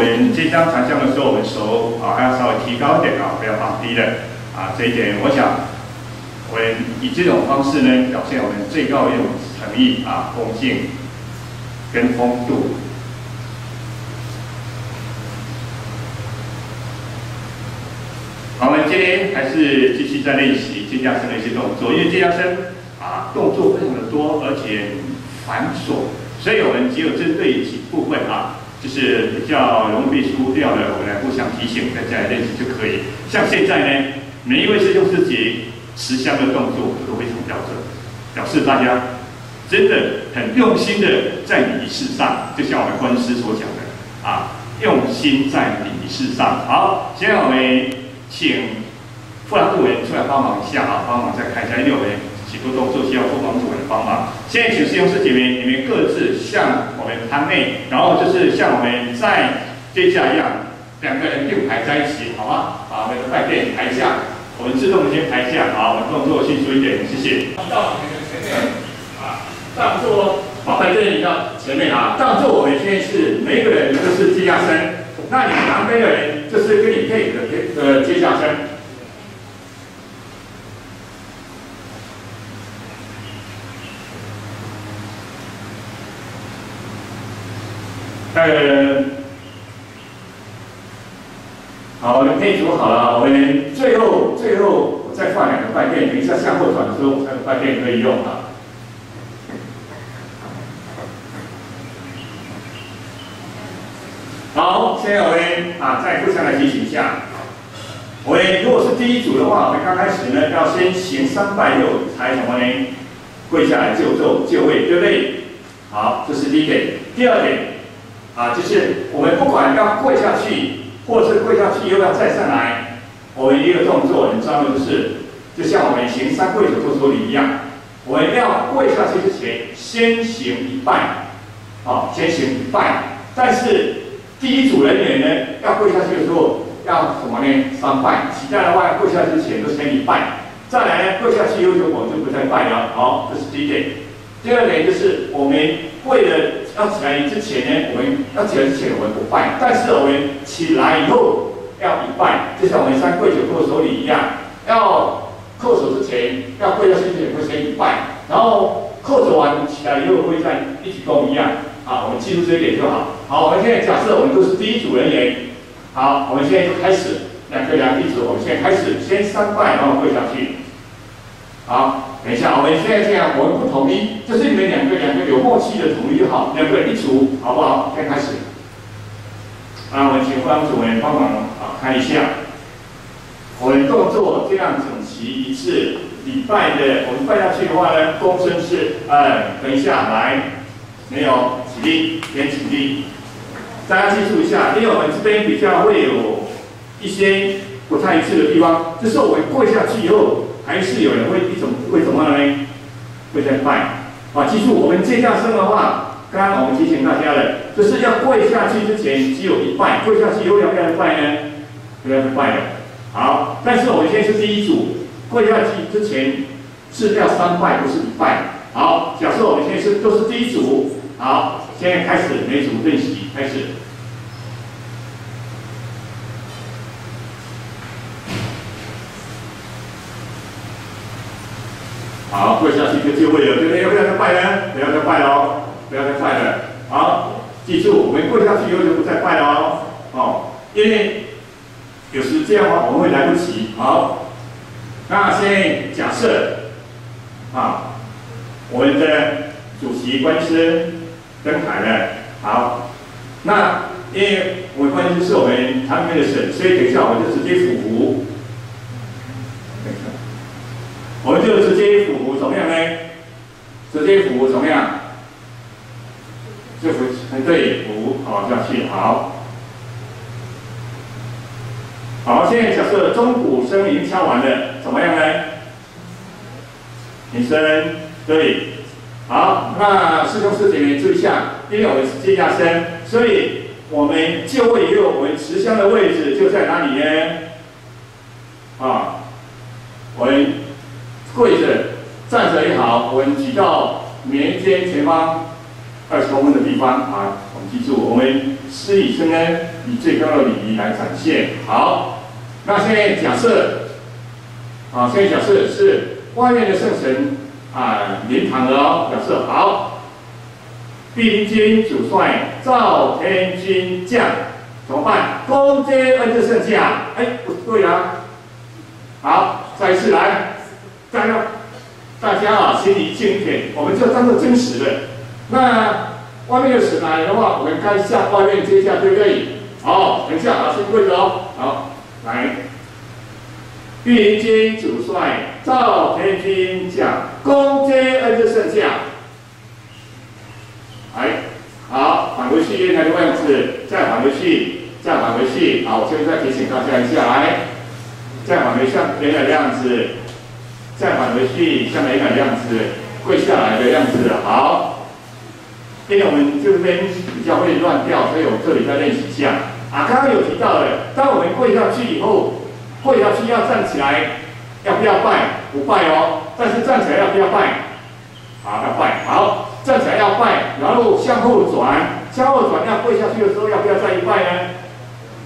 我们这张传相的时候，我们手还要稍微提高一点不要放低了这一点我想，我们以这种方式呢，表现我们最高的一种诚意恭敬跟风度。好，我们今天还是继续在练习肩胛伸的一些动作，因为肩胛伸动作非常的多，而且繁琐，所以我们只有针对几部分就是比较容易被忽掉的，我们来互相提醒，在家里练习就可以。像现在呢，每一位师兄师姐持香的动作都非常标准，表示大家真的很用心的在礼仪事上，就像我们观师所讲的用心在礼仪事上。好，现在我们请副郎主任出来帮忙一下帮忙再看一下，因为我们许多动作需要副郎主任帮忙。现在请师兄师姐们，你们各自向我们堂内，然后就是像我们在接下一样，两个人并排在一起，好吗？把我们的拜垫排下，我们自动先排下，好，我们动作迅速一点，谢谢。到你们前面当作拜垫移到前面当作我们现在是每一个人都是肩胛伸，那你旁边的人就是跟你配合的肩胛伸。好，我们配组好了，我们最后我再放两个拜垫，等一下向后转的时候，那个拜垫可以用好，现在我们再互相来提醒一下，我们如果是第一组的话，我们刚开始呢要先行3拜右，才什么呢？跪下来就位，对不对？好，这是第一点。第二点。就是我们不管要跪下去，或者是跪下去又要再上来，我们一个动作很重要的就像我们行3跪9叩首礼一样，我们要跪下去之前，先行一拜，先行一拜。但是第一组人员呢，要跪下去的时候要什么呢？3拜。其他的话，跪下去之前都先一拜。再来呢，跪下去有我就不再拜了。好，这是第一点。第二点就是我们为了要起来之前呢，我们不拜，但是我们起来以后要一拜，就像我们3跪9叩首礼一样，要叩首之前，要跪下去之前会先一拜，然后叩首完起来以后会再一起躬一样。好，我们记住这一点就好。好，我们现在假设我们都是第一组人员，好，我们现在就开始两个一组，我们现在开始先3拜，然后跪下去。好，等一下，我们现在这样，我们不统一，就是你们两个有默契的统一就好，两个人一组，好不好？现在开始。我们请副郎主任帮忙看一下，我们动作这样整齐一致。礼拜的，我们拜下去的话呢，躬身是等一下来，没有起立，先起立。大家记住一下，因为我们这边比较会有一些不太一致的地方，就是我们跪下去以后。还是有人会怎么呢？会再拜记住，我们肩胛伸的话，刚刚我们提醒大家了，就是要跪下去之前只有一拜，跪下去以后要不要拜呢？不要再拜了。好，但是我们现在是第一组，跪下去之前是要3拜，不是1拜。好，假设我们现在都是第一组，好，现在开始每组练习，开始。好，跪下去就位了，对不对？要不要再拜呢？不要再拜喽，不要再拜了。好，记住，我们跪下去以后就不再拜喽。因为有时这样的话我们会来不及。好，那现在假设我们的主席观师登台了。好，那因为我们观师是我们堂面的神，所以等一下我们就直接俯伏。我们就直接俯伏怎么样呢？直接俯伏怎么样？就俯对俯下去。好，好，现在假设钟鼓声已经敲完了，怎么样呢？起身，对。好，那师兄师姐们注意一下，因为我们是肩胛伸，所以我们就位以后，我们持香的位置就在哪里呢？我们跪着、站着也好，我们举到眉间前方20公分的地方我们记住，我们施礼声呢以最高的礼仪来展现。好，那现在假设，现在假设是外面的圣神临堂了哦。假设好，御林军主帅赵天君将，怎么办？攻接恩赐圣驾，不对啊。好，再一次来，加油！大家心里静一点，我们就当做真实的。那外面的神来的话，我们该下外面接下，对不对？好，等一下先跪着哦。好，来，御林军主帅赵天君将，攻接恩赐圣驾。好，返回去原来的位置，再返回去，再返回去。好，我现在提醒大家一下，来，再返回像原来的样子。再返回去，像原来的样子，跪下来的样子。好，因为我们这边比较会乱掉，所以我这里再练习一下。刚刚有提到的，当我们跪下去以后，跪下去要站起来，要不要拜？不拜哦。但是站起来要不要拜？要拜。好，站起来要拜，然后向后转，向后转要跪下去的时候，要不要再一拜呢？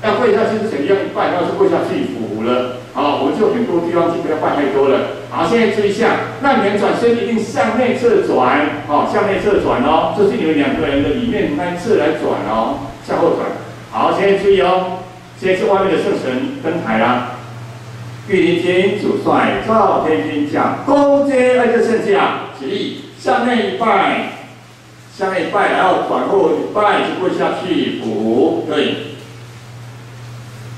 要跪下去之前要一拜，要是跪下去俯伏了。好，我们就很多地方就不要拜太多了。好，现在注意一下，那你们转身一定向内侧转，向内侧转哦，这是你们两个人的里面那一侧来转哦，向后转。好，现在注意哦，现在是外面的圣神登台啦。御林军主帅赵天君将，攻接恩赐圣驾，起立，向内一拜，向内一拜，然后转后一拜就跪下去俯，对。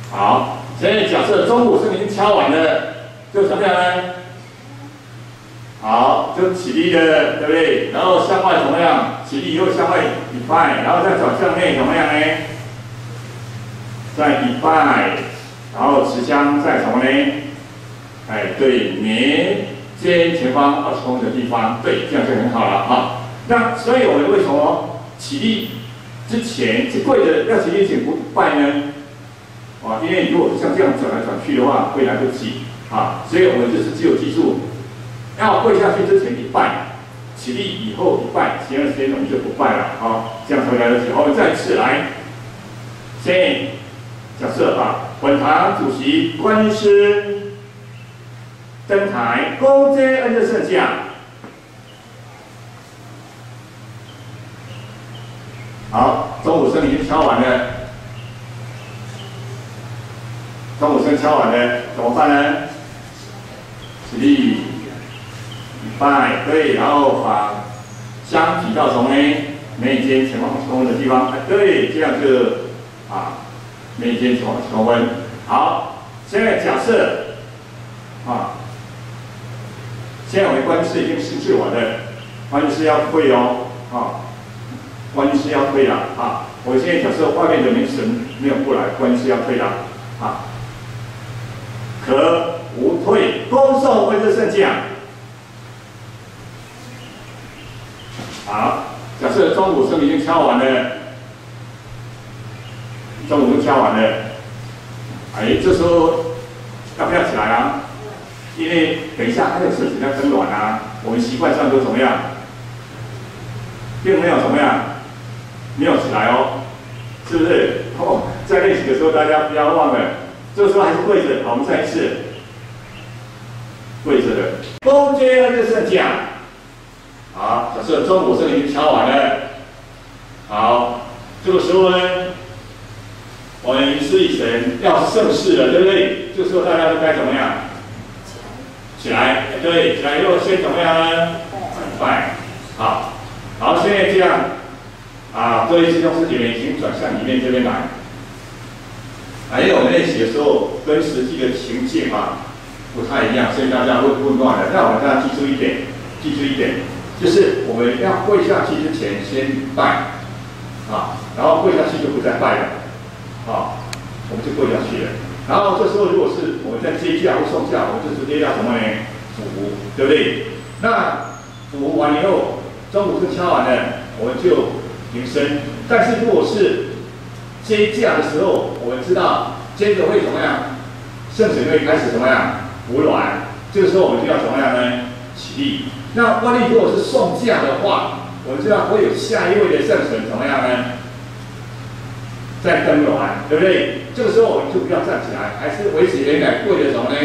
好，现在假设中午是已经敲完了，就怎么样呢？好，就起立了，对不对？然后向外怎么样？起立以后向外一拜，然后再转向内怎么样呢？再一拜，然后持香在什么呢？对，年肩前方20公分的地方，对，这样就很好了哈。那所以我们为什么起立之前是跪着要起立前不拜呢？因为如果像这样转来转去的话，会来不及所以我们就是只有记住，要跪下去之前一拜，起立以后一拜，其他时间我们就不拜了这样才会来得及。我们再次来，先假设本堂主席观音师登台，攻接恩赐圣驾。好，中午声已经敲完了。中午声敲完了，怎么办呢？起立，一拜，对，然后把香举到什么呢？眉间前方20公分的地方，对，这样就眉间前方20公分。好，现在假设现在我们观音师已经施制完了，观音师要退哦，观音师要退了我现在假设外面的神没有过来，观音师要退了可无退，恭送恩赐圣驾。好，假设中午声已经敲完了，中午都敲完了，这时候要不要起来啊？因为等一下还有圣神要更暖我们习惯上都怎么样？并没有怎么样，没有起来哦，是不是？在练习的时候大家不要忘了。这个时候还是跪着，我们再一次跪着的，攻接恩赐圣驾。好，假设中午声已经敲完了，好，这个时候呢，我们迎师一神要是盛世了，对不对？这个时候大家都该怎么样？起来，对，起来又先怎么样呢？拜，好，现在这样各位弟兄师姐妹，请转向里面这边来。因为我们练习的时候跟实际的情境不太一样，所以大家会混乱的。那我们大家记住一点，就是我们要跪下去之前先拜然后跪下去就不再拜了我们就跪下去了。然后这时候如果是我们在接驾或送驾，我们就直接要什么呢？俯伏，对不对？那俯伏完以后，中午是敲完了，我们就迎身。但是如果是接驾的时候，我们知道接着会怎么样？圣神会开始怎么样？服软。这个时候我们就要怎么样呢？起立。那万一如果是送驾的话，我们知道会有下一位的圣神怎么样呢？再登銮，对不对？这个时候我们就不要站起来，还是维持原来跪的什么呢？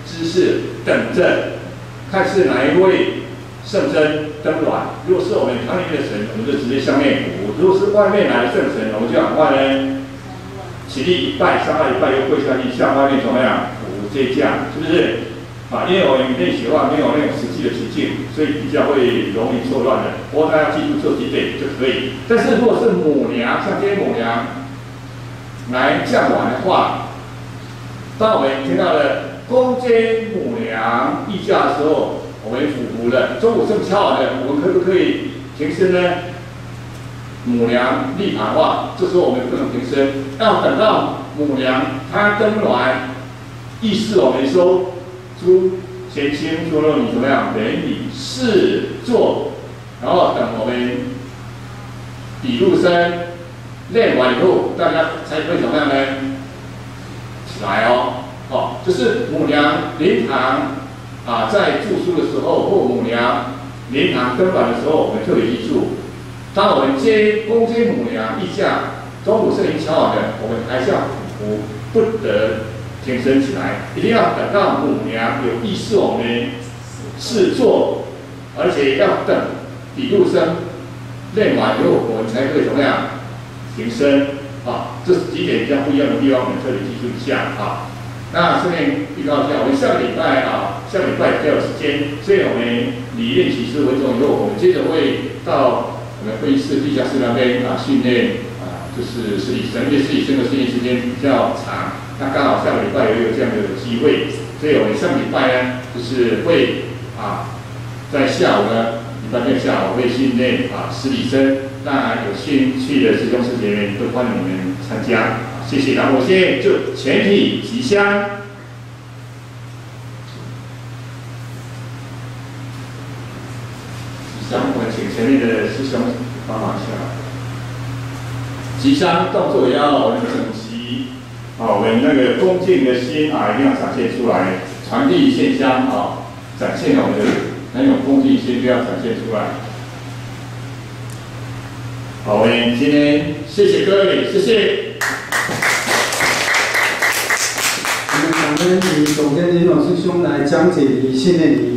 姿势，等着，看是哪一位圣真登銮。如果是我们堂里面的神，我们就直接向内俯；如果是外面来的圣神，我们就赶快呢，起立一拜，上来一拜又跪下去，向外面怎么样俯接驾，是不是？啊，因为我们练习的话没有那种实际的情境，所以比较会容易错乱的。不过大家记住这几点就可以。但是如果是母娘，像这些母娘来降銮的话，当我们听到了恭接母娘腋驾的时候，我们俯伏了，中午正敲完了，我们可不可以停身呢？母娘立盘的话，这时候我们不能停身，要等到母娘她登銮，意识我们说诸贤亲诸肉女怎么样？人以侍坐，然后等我们笔录声练完以后，大家才会怎么样呢？起来哦，哦，就是母娘灵堂啊，在著书的时候，或母娘灵堂登銮的时候，我们特别记住，当我们恭接母娘腋驾，中午圣灵敲完的，我们还是要俯伏，不得挺身起来，一定要等到母娘有意识我们侍坐，而且要等笔录声练完以后，我们才可以怎么样挺身啊？这是几点比较不一样的地方，我们特别记住一下啊。那顺便预告一下，我们下个礼拜下个礼拜比较有时间，所以我们理练启示为主以后，我们接着会到我们会议室地下室那边训练就是实体生，因为实体生的训练时间比较长。那刚好下个礼拜也有这样的机会，所以我们上礼拜呢，就是会在下午呢，礼拜六下午会训练实体生。那有兴趣的师兄师姐妹都欢迎你们参加，谢谢。然后我现在就全体吉祥。吉祥，我们请前面的师兄帮忙一下。吉祥动作也要我们整齐。我们那个恭敬的心一定要展现出来，传递线香展现我们的很有恭敬心，就要展现出来。好，我们今天谢谢各位，谢谢。我们感恩你总监林老师兄来讲解与训练你。